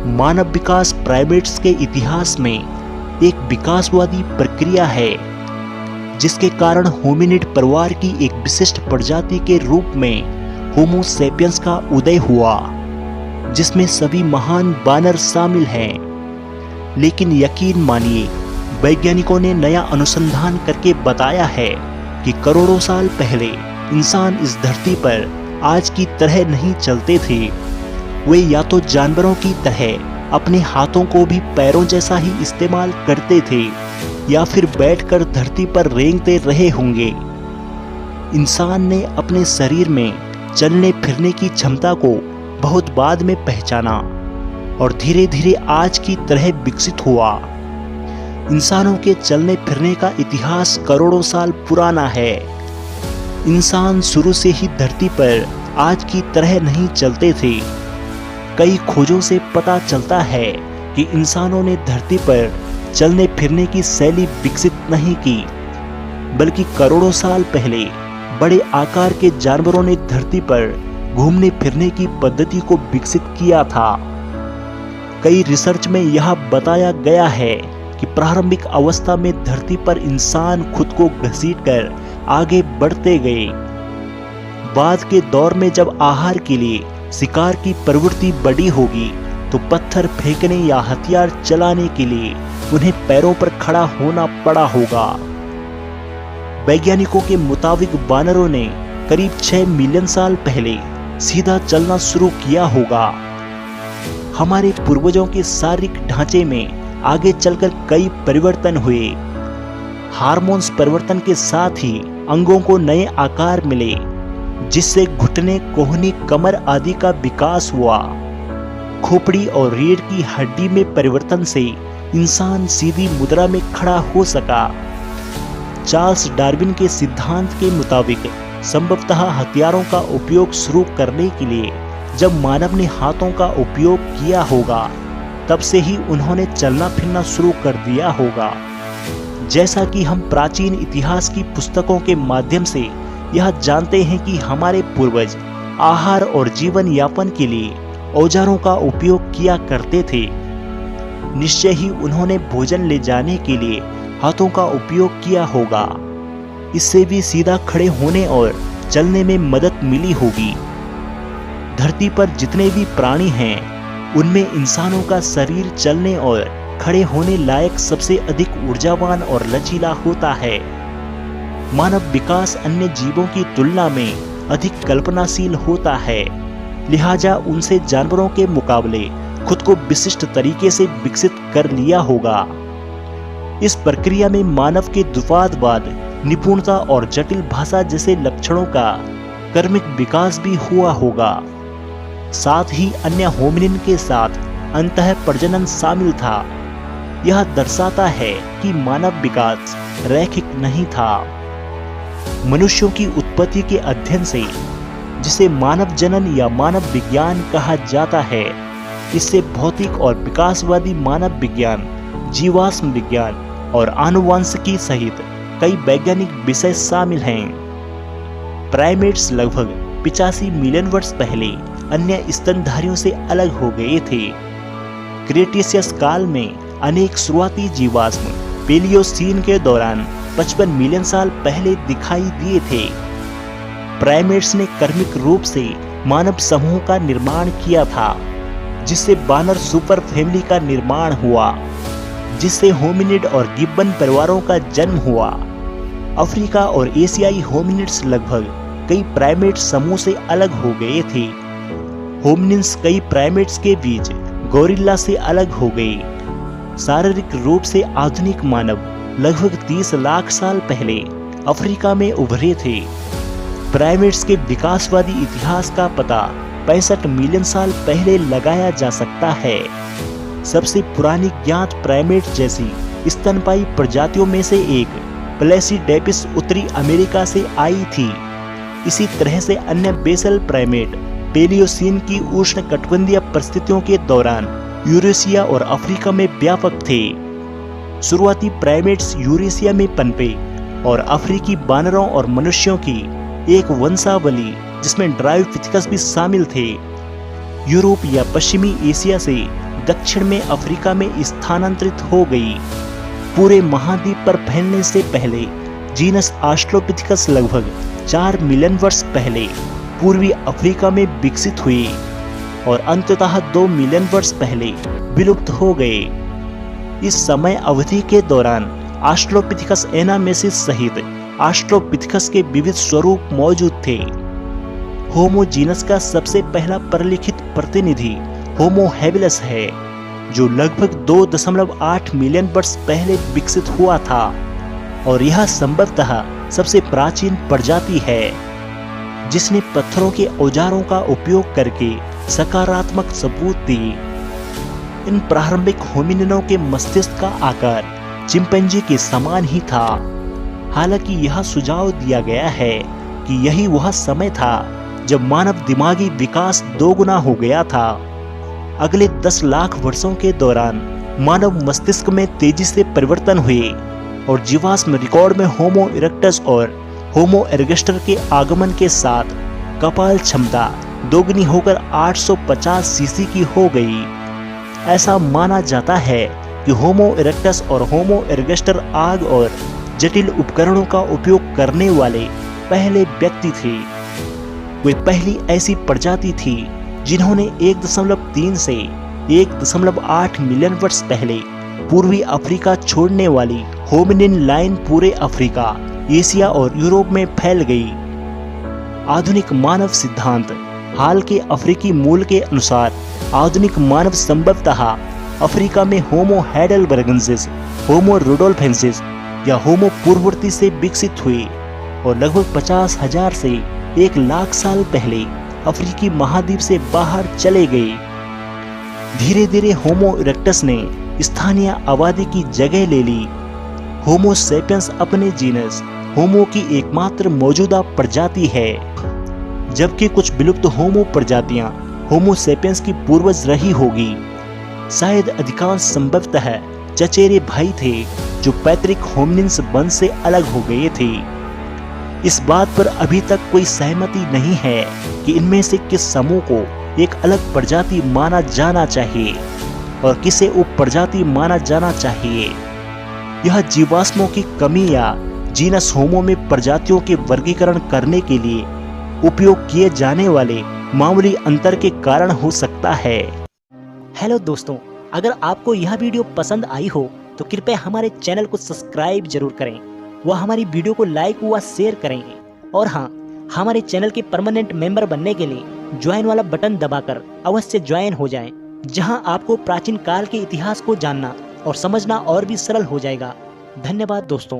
मानव विकास primates के इतिहास में एक विकासवादी प्रक्रिया है, जिसके कारण होमिनिड परिवार की एक विशिष्ट प्रजाति के रूप में होमो सेपियंस का उदय हुआ, जिसमें सभी महान बानर शामिल हैं। लेकिन यकीन मानिए, वैज्ञानिकों ने नया अनुसंधान करके बताया है कि करोड़ों साल पहले इंसान इस धरती पर आज की तरह नहीं चलते थे। वे या तो जानवरों की तरह अपने हाथों को भी पैरों जैसा ही इस्तेमाल करते थे, या फिर बैठकर धरती पर रेंगते रहे होंगे। इंसान ने अपने शरीर में चलने फिरने की क्षमता को बहुत बाद में पहचाना और धीरे धीरे आज की तरह विकसित हुआ। इंसानों के चलने फिरने का इतिहास करोड़ों साल पुराना है। इंसान शुरू से ही धरती पर आज की तरह नहीं चलते थे। कई खोजों से पता चलता है कि इंसानों ने धरती पर चलने फिरने की शैली विकसित नहीं की, बल्कि करोड़ों साल पहले बड़े आकार के जानवरों ने धरती पर घूमने फिरने की पद्धति को विकसित किया था। कई रिसर्च में यह बताया गया है कि प्रारंभिक अवस्था में धरती पर इंसान खुद को घसीटकर आगे बढ़ते गए। बाद के दौर में जब आहार के लिए शिकार की प्रवृत्ति बढ़ी होगी, तो पत्थर फेंकने या हथियार चलाने के लिए उन्हें पैरों पर खड़ा होना पड़ा होगा। वैज्ञानिकों के मुताबिक बानरों ने करीब 6 मिलियन साल पहले सीधा चलना शुरू किया होगा। हमारे पूर्वजों के शारीरिक ढांचे में आगे चलकर कई परिवर्तन हुए। हार्मोन्स परिवर्तन के साथ ही अंगों को नए आकार मिले, जिससे घुटने, कोहनी, कमर आदि का विकास हुआ। खोपड़ी और रीढ़ की हड्डी में परिवर्तन से इंसान सीधी मुद्रा में खड़ा हो सका। चार्ल्स डार्विन के सिद्धांत के मुताबिक संभवतः हथियारों का उपयोग शुरू करने के लिए जब मानव ने हाथों का उपयोग किया होगा, तब से ही उन्होंने चलना फिरना शुरू कर दिया होगा। जैसा कि हम प्राचीन इतिहास की पुस्तकों के माध्यम से यह जानते हैं कि हमारे पूर्वज आहार और जीवन यापन के लिए औजारों का उपयोग किया करते थे। निश्चय ही उन्होंने भोजन ले जाने के लिए हाथों का उपयोग किया होगा। इससे भी सीधा खड़े होने और चलने में मदद मिली होगी। धरती पर जितने भी प्राणी हैं, उनमें इंसानों का शरीर चलने और खड़े होने लायक सबसे अधिक ऊर्जावान और लचीला होता है। मानव विकास अन्य जीवों की तुलना में अधिक कल्पनाशील होता है, लिहाजा उनसे जानवरों के मुकाबले खुद को विशिष्ट तरीके से विकसित कर लिया होगा। इस प्रक्रिया में मानव के द्विपादवाद, निपुणता और जटिल भाषा जैसे लक्षणों का कर्मिक विकास भी हुआ होगा। साथ ही अन्य होमिनिन के साथ अंतः प्रजनन शामिल था। यह दर्शाता है कि मानव विकास रैखिक नहीं था। मनुष्यों की उत्पत्ति के अध्ययन से, जिसे मानव जनन या मानव विज्ञान कहा जाता है, इससे भौतिक और विकासवादी मानव विज्ञान, जीवाश्म विज्ञान और आनुवंशिकी सहित कई वैज्ञानिक विषय शामिल हैं। प्राइमेट्स लगभग 85 मिलियन वर्ष पहले अन्य स्तनधारियों से अलग हो गए थे। क्रेटेशियस काल में अनेक शुरुआती जीवाश्म पेलियोसीन के दौरान 55 मिलियन साल पहले दिखाई दिए थे। प्राइमेट्स ने कर्मिक रूप से मानव समूह का निर्माण किया था, जिससे बानर सुपर फैमिली का निर्माण हुआ, जिससे होमिनिड और गिब्बन परिवारों का जन्म हुआ। अफ्रीका और एशियाई होमिनिड्स लगभग कई प्राइमेट समूह से अलग हो गए थे। होमिनिन्स कई प्राइमेट्स के बीच गोरिल्ला से अलग हो गए। शारीरिक रूप से आधुनिक मानव लगभग 30 लाख साल पहले अफ्रीका में उभरे थे। प्राइमेट्स के विकासवादी इतिहास का पता 65 मिलियन साल पहले लगाया जा सकता है। सबसे पुरानी ज्ञात प्राइमेट जैसी स्तनपायी प्रजातियों में से एक प्लेसिडेपिस उत्तरी अमेरिका से आई थी। इसी तरह से अन्य बेसल प्राइमेट पेलियोसीन की उष्णकटिबंधीय परिस्थितियों के दौरान यूरेशिया और अफ्रीका में व्यापक थे। शुरुआती प्राइमेट्स यूरेशिया में पनपे और अफ्रीकी बानरों और मनुष्यों की एक वंशावली, जिसमें ड्रायोपिथेकस भी शामिल थे, यूरोप या पश्चिमी एशिया से दक्षिण में अफ्रीका में स्थानांतरित हो गई। पूरे महाद्वीप पर फैलने से पहले जीनस ऑस्ट्रोपिथिकस लगभग 4 मिलियन वर्ष पहले पूर्वी अफ्रीका में विकसित हुई और अंततः 2 मिलियन वर्ष पहले विलुप्त हो गए। इस समय अवधि के दौरान ऑस्ट्रोपिथिकस एनामेसिस सहित ऑस्ट्रोपिथिकस के विविध स्वरूप मौजूद थे। होमो जीनस का सबसे पहला परिलिखित प्रतिनिधि होमो हैबिलस है, जो लगभग 2.8 मिलियन वर्ष पहले विकसित हुआ था और यह संभवतः सबसे प्राचीन प्रजाति है जिसने पत्थरों के औजारों का उपयोग करके सकारात्मक सबूत दिए। इन प्रारंभिक होमिनिनों के मस्तिष्क का आकार चिंपैंजी के समान ही था। हालांकि यह सुझाव दिया गया है कि यही वह समय था जब मानव दिमागी विकास दोगुना हो गया था। अगले 10 लाख वर्षों के दौरान मानव मस्तिष्क में तेजी से परिवर्तन हुए और जीवाश्म रिकॉर्ड में होमो इरेक्टस और होमो एर्गेस्टर के आगमन के साथ कपाल क्षमता दोगुनी होकर 850 सीसी की हो गई। ऐसा माना जाता है कि होमो इरेक्टस और होमो एर्गेस्टर आग और जटिल उपकरणों का उपयोग करने वाले पहले व्यक्ति थे। वे पहली ऐसी प्रजाति थी जिन्होंने 1.3 से 1.8 मिलियन वर्ष पहले पूर्वी अफ्रीका छोड़ने वाली होमिनिन लाइन पूरे अफ्रीका, एशिया और यूरोप में फैल गई। आधुनिक मानव सिद्धांत हाल के अफ्रीकी मूल के अनुसार आधुनिक मानव संभवतः अफ्रीका में होमो heidelbergensis, होमो रुडोल्फेंसिस या होमो पूर्ववर्ती से विकसित हुए और लगभग 50,000 से 1 लाख साल पहले अफ्रीकी महाद्वीप से बाहर चले गए। धीरे धीरे होमो इरेक्टस ने स्थानीय आबादी की जगह ले ली। होमो सेपियंस अपने जीनस होमो की एकमात्र मौजूदा प्रजाति है, जबकि कुछ विलुप्त होमो प्रजातियां होमो सेपियंस की पूर्वज रही होगी। शायद अधिकांश संभवतः चचेरे भाई थे जो पैतृक होमिनिन्स वंश से अलग हो गए थे। इस बात पर अभी तक कोई सहमति नहीं है कि इनमें से किस समूह को एक अलग प्रजाति माना जाना चाहिए और किसे उप प्रजाति माना जाना चाहिए। यह जीवाश्मों की कमी या जीनस होमो में प्रजातियों के वर्गीकरण करने के लिए उपयोग किए जाने वाले मामूली अंतर के कारण हो सकता है। हेलो दोस्तों, अगर आपको यह वीडियो पसंद आई हो तो कृपया हमारे चैनल को सब्सक्राइब जरूर करें व हमारी वीडियो को लाइक व शेयर करें। और हाँ, हमारे चैनल के परमानेंट मेंबर बनने के लिए ज्वाइन वाला बटन दबाकर अवश्य ज्वाइन हो जाएं, जहां आपको प्राचीन काल के इतिहास को जानना और समझना और भी सरल हो जाएगा। धन्यवाद दोस्तों।